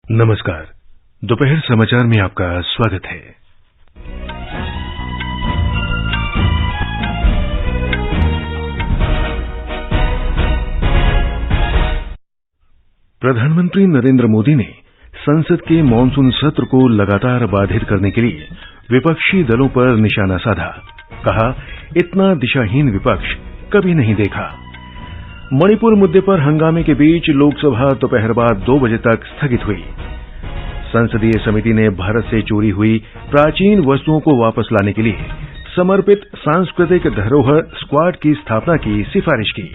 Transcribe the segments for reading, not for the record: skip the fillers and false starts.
नमस्कार। दोपहर समाचार में आपका स्वागत है। प्रधानमंत्री नरेंद्र मोदी ने संसद के मॉनसून सत्र को लगातार बाधित करने के लिए विपक्षी दलों पर निशाना साधा। कहा, इतना दिशाहीन विपक्ष कभी नहीं देखा। मणिपुर मुद्दे पर हंगामे के बीच लोकसभा दोपहर बाद 2 बजे तक स्थगित हुई। संसदीय समिति ने भारत से चोरी हुई प्राचीन वस्तुओं को वापस लाने के लिए समर्पित सांस्कृतिक धरोहर स्क्वाड की स्थापना की सिफारिश की।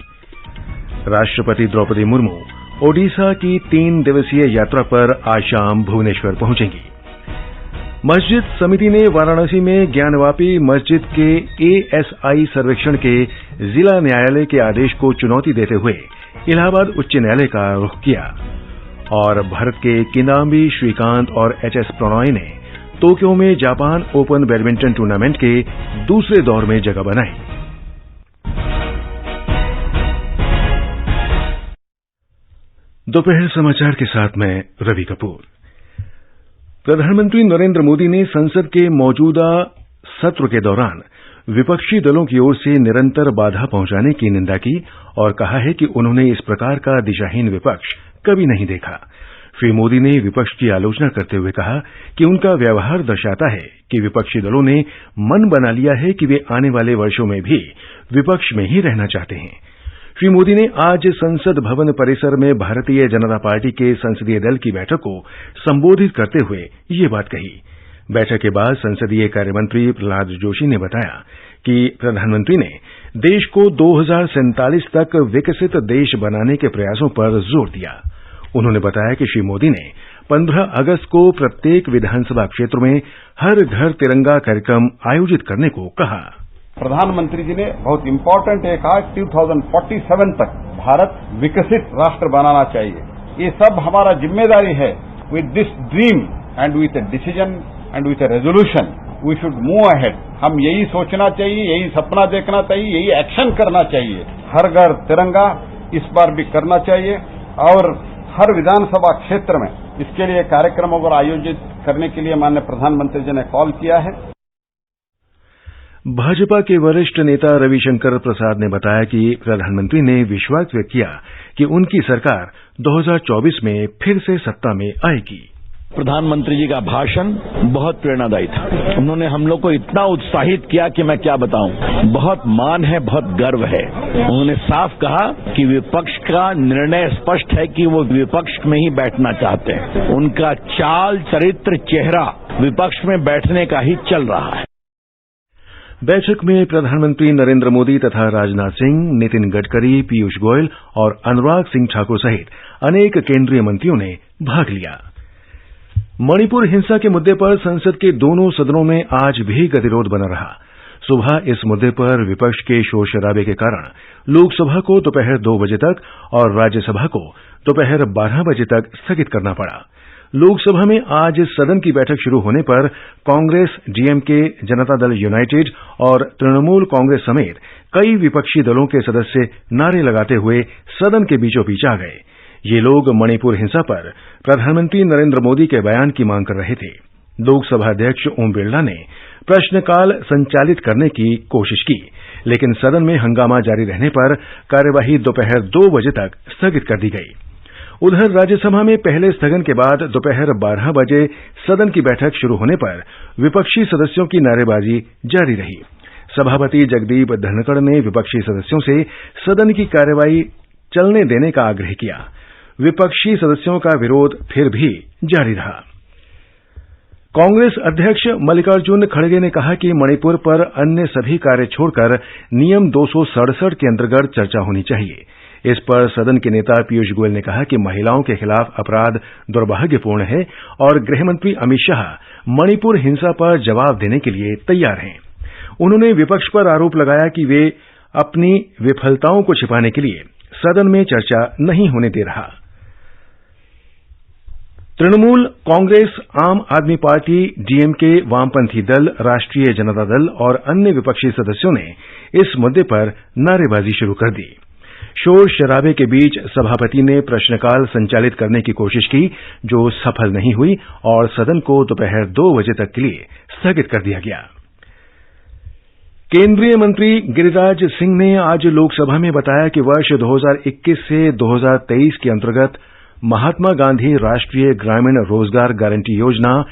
राष्ट्रपति द्रौपदी मुर्मू ओडिशा की 3 दिवसीय यात्रा पर आज शाम भुवनेश्वर पहुंचेंगी। मस्जिद समिति ने वाराणसी में ज्ञानवापी मस्जिद के एएसआई सर्वेक्षण के जिला न्यायालय के आदेश को चुनौती देते हुए इलाहाबाद उच्च न्यायालय का रुख किया। और भारत के किदाम्बी श्रीकांत और एचएस प्रणॉय ने टोक्यो में जापान ओपन बैडमिंटन टूर्नामेंट के दूसरे दौर में जगह बनाई। दोपहर समाचार के साथ मैं रवि कपूर। प्रधानमंत्री नरेंद्र मोदी ने संसद के मौजूदा सत्र के दौरान विपक्षी दलों की ओर से निरंतर बाधा पहुंचाने की निंदा की और कहा है कि उन्होंने इस प्रकार का दिशाहीन विपक्ष कभी नहीं देखा। श्री मोदी ने विपक्ष की आलोचना करते हुए कहा कि उनका व्यवहार दर्शाता है कि विपक्षी दलों ने मन बना लिया है कि वे आने वाले वर्षों में भी विपक्ष में ही रहना चाहते हैं। श्री मोदी ने आज संसद भवन परिसर में भारतीय जनता पार्टी के संसदीय दल की बैठक को संबोधित करते हुए ये बात कही। बैठक के बाद संसदीय कार्यमंत्री प्रहलाद जोशी ने बताया कि प्रधानमंत्री ने देश को 2047 तक विकसित देश बनाने के प्रयासों पर जोर दिया। उन्होंने बताया कि श्री मोदी ने 15 अगस्त को प्रत्येक विधानसभा क्षेत्र में हर घर तिरंगा कार्यक्रम आयोजित करने को कहा। प्रधानमंत्री जी ने बहुत इम्पोर्टेंट एक कहा 2047 तक भारत विकसित राष्ट्र बनाना चाहिए। ये सब हमारा जिम्मेदारी है। With this dream and with a decision and with a resolution we should move ahead. हम यही सोचना चाहिए, यही सपना देखना चाहिए, यही एक्शन करना चाहिए। हर घर तिरंगा इस बार भी करना चाहिए और हर विधानसभा क्षेत्र में इसके लिए कार्यक्रमों को आयोजित करने के लिए माननीय प्रधानमंत्री जी ने कॉल किया है। भाजपा के वरिष्ठ नेता रविशंकर प्रसाद ने बताया कि प्रधानमंत्री ने विश्वास व्यक्त किया कि उनकी सरकार 2024 में फिर से सत्ता में आएगी। प्रधानमंत्री जी का भाषण बहुत प्रेरणादायी था। उन्होंने हम लोग को इतना उत्साहित किया कि मैं क्या बताऊं। बहुत मान है, बहुत गर्व है। उन्होंने साफ कहा कि विपक्ष का निर्णय स्पष्ट है कि वो विपक्ष में ही बैठना चाहते हैं। उनका चाल, चरित्र, चेहरा विपक्ष में बैठने का ही चल रहा है। बैठक में प्रधानमंत्री नरेंद्र मोदी तथा राजनाथ सिंह, नितिन गडकरी, पीयूष गोयल और अनुराग सिंह ठाकुर सहित अनेक केंद्रीय मंत्रियों ने भाग लिया। मणिपुर हिंसा के मुद्दे पर संसद के दोनों सदनों में आज भी गतिरोध बना रहा। सुबह इस मुद्दे पर विपक्ष के शोर शराबे के कारण लोकसभा को दोपहर 2 बजे तक और राज्यसभा को दोपहर 12 बजे तक स्थगित करना पड़ा। लोकसभा में आज सदन की बैठक शुरू होने पर कांग्रेस, डीएमके, जनता दल यूनाइटेड और तृणमूल कांग्रेस समेत कई विपक्षी दलों के सदस्य नारे लगाते हुए सदन के बीचों बीच आ गए। ये लोग मणिपुर हिंसा पर प्रधानमंत्री नरेंद्र मोदी के बयान की मांग कर रहे थे। लोकसभा अध्यक्ष ओम बिरला ने प्रश्नकाल संचालित करने की कोशिश की, लेकिन सदन में हंगामा जारी रहने पर कार्यवाही दोपहर 2 बजे तक स्थगित कर दी गई। उधर राज्यसभा में पहले स्थगन के बाद दोपहर 12 बजे सदन की बैठक शुरू होने पर विपक्षी सदस्यों की नारेबाजी जारी रही। सभापति जगदीप धनखड़ ने विपक्षी सदस्यों से सदन की कार्यवाही चलने देने का आग्रह किया। विपक्षी सदस्यों का विरोध फिर भी जारी रहा। कांग्रेस अध्यक्ष मल्लिकार्जुन खड़गे ने कहा कि मणिपुर पर अन्य सभी कार्य छोड़कर नियम 267 के अंतर्गत चर्चा होनी चाहिए। इस पर सदन के नेता पीयूष गोयल ने कहा कि महिलाओं के खिलाफ अपराध दुर्भाग्यपूर्ण है और गृहमंत्री अमित शाह मणिपुर हिंसा पर जवाब देने के लिए तैयार हैं। उन्होंने विपक्ष पर आरोप लगाया कि वे अपनी विफलताओं को छिपाने के लिए सदन में चर्चा नहीं होने दे रहा। तृणमूल कांग्रेस, आम आदमी पार्टी, डीएमके, वामपंथी दल, राष्ट्रीय जनता दल और अन्य विपक्षी सदस्यों ने इस मुद्दे पर नारेबाजी शुरू कर दी। शोर शराबे के बीच सभापति ने प्रश्नकाल संचालित करने की कोशिश की, जो सफल नहीं हुई और सदन को दोपहर 2 बजे तक के लिए स्थगित कर दिया गया। केंद्रीय मंत्री गिरिराज सिंह ने आज लोकसभा में बताया कि वर्ष 2021 से 2023 के अंतर्गत महात्मा गांधी राष्ट्रीय ग्रामीण रोजगार गारंटी योजना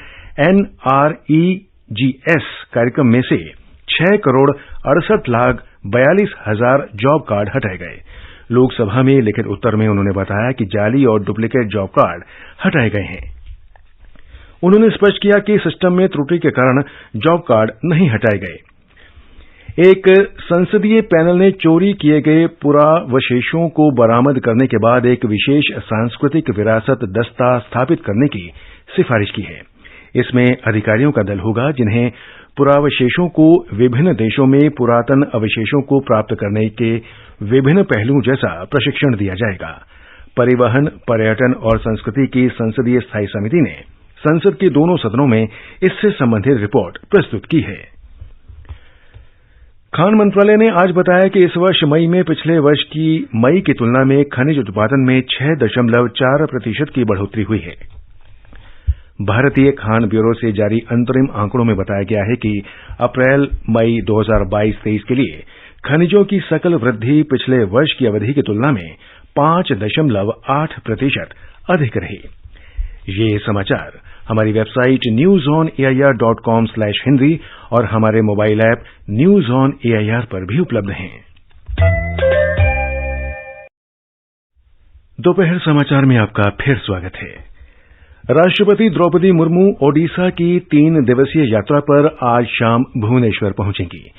NREGS कार्यक्रम में से 6,68,42,000 जॉब कार्ड हटाए गए। लोकसभा में लिखित उत्तर में उन्होंने बताया कि जाली और डुप्लीकेट जॉब कार्ड हटाए गए हैं। उन्होंने स्पष्ट किया कि सिस्टम में त्रुटि के कारण जॉब कार्ड नहीं हटाए गए। एक संसदीय पैनल ने चोरी किए गए पुरावशेषों को बरामद करने के बाद एक विशेष सांस्कृतिक विरासत दस्ता स्थापित करने की सिफारिश की है। इसमें अधिकारियों का दल होगा जिन्हें पुरावशेषों को विभिन्न देशों में पुरातन अवशेषों को प्राप्त करने के विभिन्न पहलुओं जैसा प्रशिक्षण दिया जाएगा। परिवहन, पर्यटन और संस्कृति की संसदीय स्थायी समिति ने संसद के दोनों सदनों में इससे संबंधित रिपोर्ट प्रस्तुत की है। खान मंत्रालय ने आज बताया कि इस वर्ष मई में पिछले वर्ष की मई की तुलना में खनिज उत्पादन में 6.4% की बढ़ोतरी हुई है। भारतीय खान ब्यूरो से जारी अंतरिम आंकड़ों में बताया गया है कि अप्रैल-मई 2022-23 के लिए खनिजों की सकल वृद्धि पिछले वर्ष की अवधि की तुलना में 5.8% अधिक रही। ये समाचार हमारी वेबसाइट newsonair.com/hindi और हमारे mobile app news on AIR पर भी उपलब्ध हैं। दोपहर समाचार में आपका फिर स्वागत है। राष्ट्रपति द्रौपदी मुर्मू ओडिशा की 3 दिवसीय यात्रा पर आज शाम भुवनेश्वर पहुंचेंगी।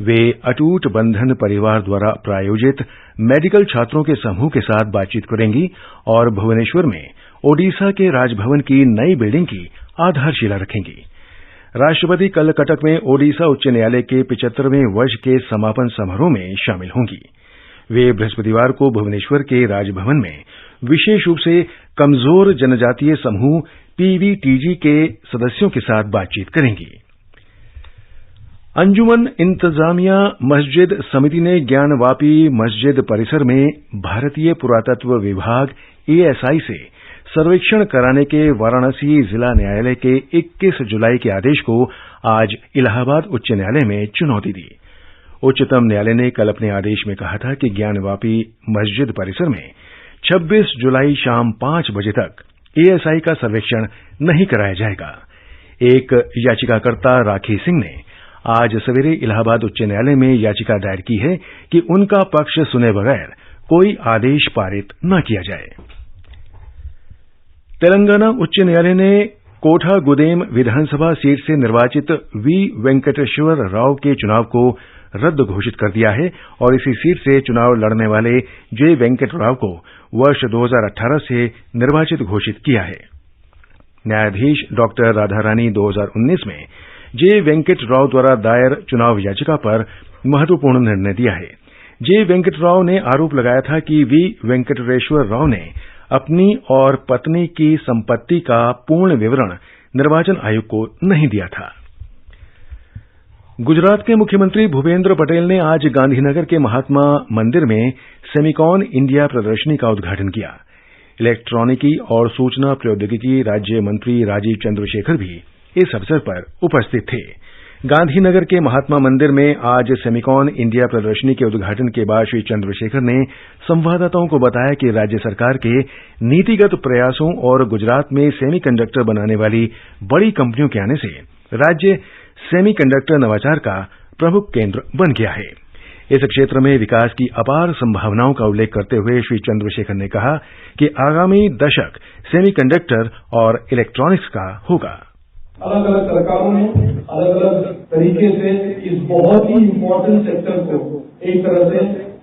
वे अटूट बंधन परिवार द्वारा प्रायोजित मेडिकल छात्रों के समूह के साथ बातचीत करेंगी और भुवनेश्वर में ओडिशा के राजभवन की नई बिल्डिंग की आधारशिला रखेंगी। राष्ट्रपति कल कटक में ओडिशा उच्च न्यायालय के 75वें वर्ष के समापन समारोह में शामिल होंगी। वे बृहस्पतिवार को भुवनेश्वर के राजभवन में विशेष रूप से कमजोर जनजातीय समूह PVTG के सदस्यों के साथ बातचीत करेंगी। अंजुमन इंतजामिया मस्जिद समिति ने ज्ञानवापी मस्जिद परिसर में भारतीय पुरातत्व विभाग ASI से सर्वेक्षण कराने के वाराणसी जिला न्यायालय के 21 जुलाई के आदेश को आज इलाहाबाद उच्च न्यायालय में चुनौती दी। उच्चतम न्यायालय ने कल अपने आदेश में कहा था कि ज्ञानवापी मस्जिद परिसर में 26 जुलाई शाम 5 बजे तक ASI का सर्वेक्षण नहीं कराया जाएगा। एक याचिकाकर्ता राखी सिंह ने आज सवेरे इलाहाबाद उच्च न्यायालय में याचिका दायर की है कि उनका पक्ष सुने बगैर कोई आदेश पारित न किया जाए। तेलंगाना उच्च न्यायालय ने कोठागुदेम विधानसभा सीट से निर्वाचित V. वेंकटेश्वर राव के चुनाव को रद्द घोषित कर दिया है और इसी सीट से चुनाव लड़ने वाले J. वेंकट राव को वर्ष 2018 से निर्वाचित घोषित किया है। न्यायाधीश डॉक्टर राधारानी 2019 में J. वेंकट राव द्वारा दायर चुनाव याचिका पर महत्वपूर्ण निर्णय दिया है। J. वेंकट राव ने आरोप लगाया था कि V. वेंकटेश्वर राव ने अपनी और पत्नी की संपत्ति का पूर्ण विवरण निर्वाचन आयोग को नहीं दिया था। गुजरात के मुख्यमंत्री भूपेंद्र पटेल ने आज गांधीनगर के महात्मा मंदिर में सेमिकॉन इंडिया प्रदर्शनी का उद्घाटन किया। इलेक्ट्रॉनिकी और सूचना प्रौद्योगिकी राज्य मंत्री राजीव चंद्रशेखर भी इस अवसर पर उपस्थित थे। गांधीनगर के महात्मा मंदिर में आज सेमिकॉन इंडिया प्रदर्शनी के उद्घाटन के बाद श्री चंद्रशेखर ने संवाददाताओं को बताया कि राज्य सरकार के नीतिगत प्रयासों और गुजरात में सेमीकंडक्टर बनाने वाली बड़ी कंपनियों के आने से राज्य सेमीकंडक्टर नवाचार का प्रमुख केंद्र बन गया है। इस क्षेत्र में विकास की अपार संभावनाओं का उल्लेख करते हुए श्री चंद्रशेखर ने कहा कि आगामी दशक सेमीकंडक्टर और इलेक्ट्रॉनिक्स का होगा। अलग अलग सरकारों ने अलग अलग तरीके से इस बहुत ही इम्पोर्टेंट सेक्टर को एक तरह से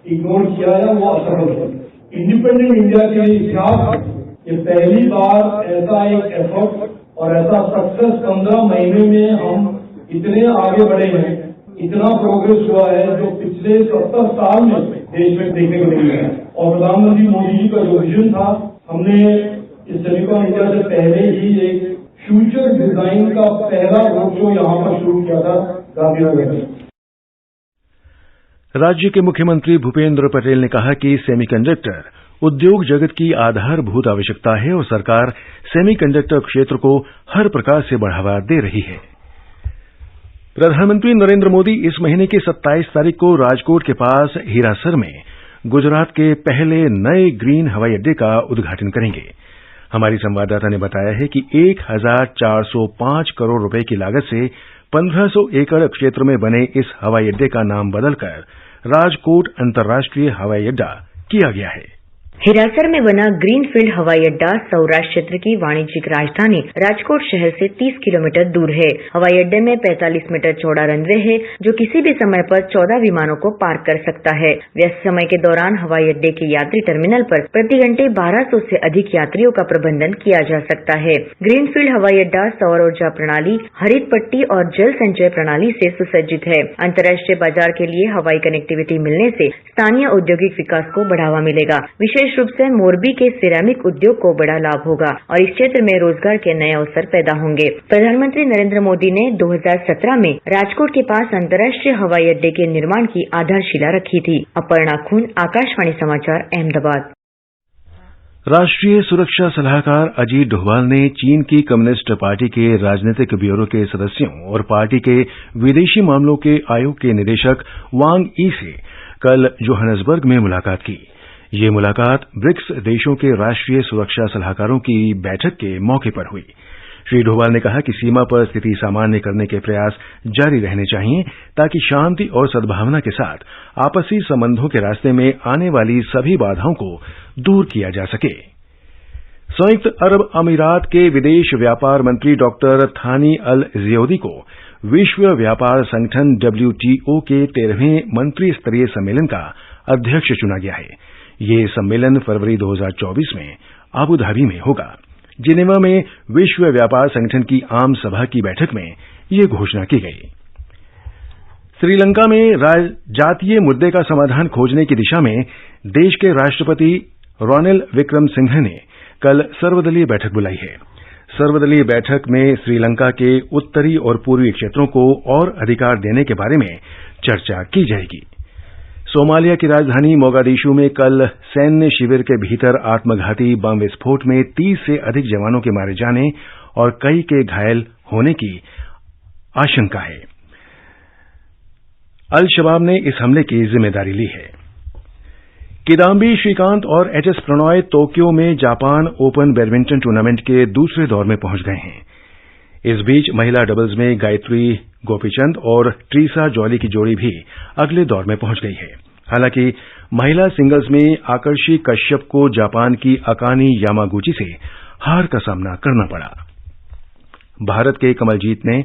इग्नोर किया है, वो असफल है। इंडिपेंडेंट इंडिया के इतिहास ये पहली बार ऐसा एक एफर्ट और ऐसा सक्सेस 15 महीने में हम इतने आगे बढ़े हैं, इतना प्रोग्रेस हुआ है जो पिछले 70 साल में देश में देखने को नहीं है। और प्रधानमंत्री मोदी जी का जो विजन था, हमने इस सेमिकॉन इंडिया से पहले ही एक फ्यूचर डिजाइन का पहला रोड शो यहां पर शुरू किया था गांधीनगर में। राज्य के मुख्यमंत्री भूपेंद्र पटेल ने कहा कि सेमीकंडक्टर उद्योग जगत की आधारभूत आवश्यकता है और सरकार सेमीकंडक्टर क्षेत्र को हर प्रकार से बढ़ावा दे रही है। प्रधानमंत्री नरेंद्र मोदी इस महीने की 27 तारीख को राजकोट के पास हीरासर में गुजरात के पहले नए ग्रीन हवाई अड्डे का उद्घाटन करेंगे। हमारी संवाददाता ने बताया है कि 1405 करोड़ रुपए की लागत से 1500 एकड़ क्षेत्र में बने इस हवाई अड्डे का नाम बदलकर राजकोट अंतर्राष्ट्रीय हवाई अड्डा किया गया है। हिरासर में बना ग्रीनफील्ड हवाई अड्डा सौराष्ट्र क्षेत्र की वाणिज्यिक राजधानी राजकोट शहर से 30 किलोमीटर दूर है। हवाई अड्डे में 45 मीटर चौड़ा रनवे है जो किसी भी समय पर 14 विमानों को पार्क कर सकता है। व्यस्त समय के दौरान हवाई अड्डे के यात्री टर्मिनल पर प्रति घंटे 1200 से अधिक यात्रियों का प्रबंधन किया जा सकता है। ग्रीनफील्ड हवाई अड्डा सौर ऊर्जा प्रणाली, हरित पट्टी और जल संचय प्रणाली से सुसज्जित है। अंतर्राष्ट्रीय बाजार के लिए हवाई कनेक्टिविटी मिलने से स्थानीय औद्योगिक विकास को बढ़ावा मिलेगा। विशेष रूप से मोरबी के सिरेमिक उद्योग को बड़ा लाभ होगा और इस क्षेत्र में रोजगार के नए अवसर पैदा होंगे। प्रधानमंत्री नरेंद्र मोदी ने 2017 में राजकोट के पास अंतर्राष्ट्रीय हवाई अड्डे के निर्माण की आधारशिला रखी थी। अपर्णा खून, आकाशवाणी समाचार, अहमदाबाद। राष्ट्रीय सुरक्षा सलाहकार अजीत डोभाल ने चीन की कम्युनिस्ट पार्टी के राजनीतिक ब्यूरो के सदस्यों और पार्टी के विदेशी मामलों के आयोग के निदेशक वांग यी से कल जोहान्सबर्ग में मुलाकात की। ये मुलाकात ब्रिक्स देशों के राष्ट्रीय सुरक्षा सलाहकारों की बैठक के मौके पर हुई। श्री डोभाल ने कहा कि सीमा पर स्थिति सामान्य करने के प्रयास जारी रहने चाहिए ताकि शांति और सद्भावना के साथ आपसी संबंधों के रास्ते में आने वाली सभी बाधाओं को दूर किया जा सके। संयुक्त अरब अमीरात के विदेश व्यापार मंत्री डॉक्टर थानी अल ज़ियोदी को विश्व व्यापार संगठन WTO के 13वें मंत्री स्तरीय सम्मेलन का अध्यक्ष चुना गया है। ये सम्मेलन फरवरी 2024 में आबू धाबी में होगा। जिनेवा में विश्व व्यापार संगठन की आम सभा की बैठक में ये घोषणा की गई। श्रीलंका में जातीय मुद्दे का समाधान खोजने की दिशा में देश के राष्ट्रपति रानिल विक्रमसिंघे ने कल सर्वदलीय बैठक बुलाई है। सर्वदलीय बैठक में श्रीलंका के उत्तरी और पूर्वी क्षेत्रों को और अधिकार देने के बारे में चर्चा की जाएगी। सोमालिया की राजधानी मोगादिशु में कल सैन्य शिविर के भीतर आत्मघाती बम विस्फोट में 30 से अधिक जवानों के मारे जाने और कई के घायल होने की आशंका है। अल शबाब ने इस हमले की जिम्मेदारी ली है। किदाम्बी श्रीकांत और एचएस प्रणॉय टोक्यो में जापान ओपन बैडमिंटन टूर्नामेंट के दूसरे दौर में पहुंच गए हैं। इस बीच महिला डबल्स में गायत्री गोपीचंद और ट्रीसा जॉली की जोड़ी भी अगले दौर में पहुंच गई है। हालांकि महिला सिंगल्स में आकर्षी कश्यप को जापान की अकानी यामागुची से हार का सामना करना पड़ा। भारत के कमलजीत ने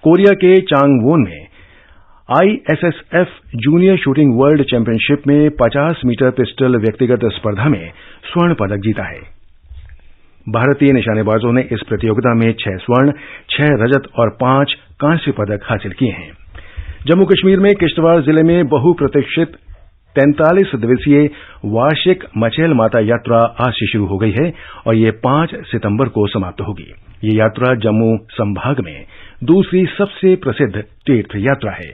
कोरिया के चांगवोन में ISSF junior shooting world championship में 50 मीटर पिस्टल व्यक्तिगत स्पर्धा में स्वर्ण पदक जीता है। भारतीय निशानेबाजों ने इस प्रतियोगिता में 6 स्वर्ण, 6 रजत और 5 कांस्य पदक हासिल किए हैं। जम्मू कश्मीर में किश्तवाड़ जिले में बहुप्रतीक्षित 43 दिवसीय वार्षिक मचैल माता यात्रा आज से शुरू हो गई है और ये 5 सितंबर को समाप्त होगी। ये यात्रा जम्मू संभाग में दूसरी सबसे प्रसिद्ध तीर्थ यात्रा है।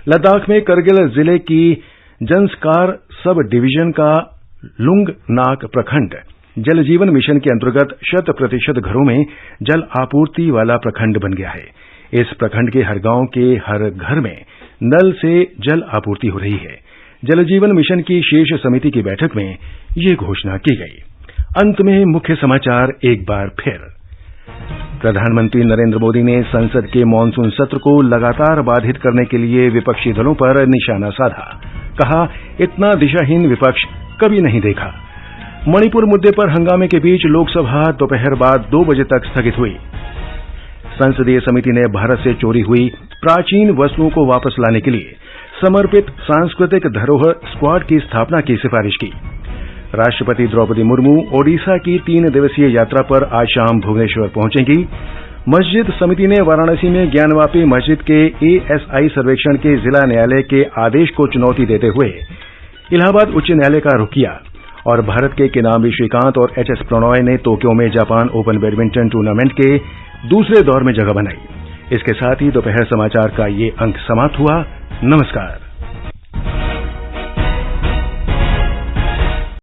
लद्दाख में करगिल जिले की जंस्कार सब डिवीजन का लुंगनाक प्रखंड जल जीवन मिशन के अंतर्गत 100% घरों में जल आपूर्ति वाला प्रखंड बन गया है। इस प्रखंड के हर गांव के हर घर में नल से जल आपूर्ति हो रही है। जल जीवन मिशन की शीर्ष समिति की बैठक में ये घोषणा की गई। अंत में मुख्य समाचार एक बार फिर। प्रधानमंत्री नरेंद्र मोदी ने संसद के मॉनसून सत्र को लगातार बाधित करने के लिए विपक्षी दलों पर निशाना साधा। कहा, इतना दिशाहीन विपक्ष कभी नहीं देखा। मणिपुर मुद्दे पर हंगामे के बीच लोकसभा दोपहर बाद 2 बजे तक स्थगित हुई। संसदीय समिति ने भारत से चोरी हुई प्राचीन वस्तुओं को वापस लाने के लिए समर्पित सांस्कृतिक धरोहर स्क्वाड की स्थापना की सिफारिश की। राष्ट्रपति द्रौपदी मुर्मू ओडिशा की 3 दिवसीय यात्रा पर आज शाम भुवनेश्वर पहुंचेंगी। मस्जिद समिति ने वाराणसी में ज्ञानवापी मस्जिद के ASI सर्वेक्षण के जिला न्यायालय के आदेश को चुनौती देते हुए इलाहाबाद उच्च न्यायालय का रुख किया और भारत के किदाम्बी श्रीकांत और HS प्रणॉय ने टोक्यो में जापान ओपन बैडमिंटन टूर्नामेंट के दूसरे दौर में जगह बनाई। इसके साथ ही दोपहर समाचार का ये अंक समाप्त हुआ। नमस्कार।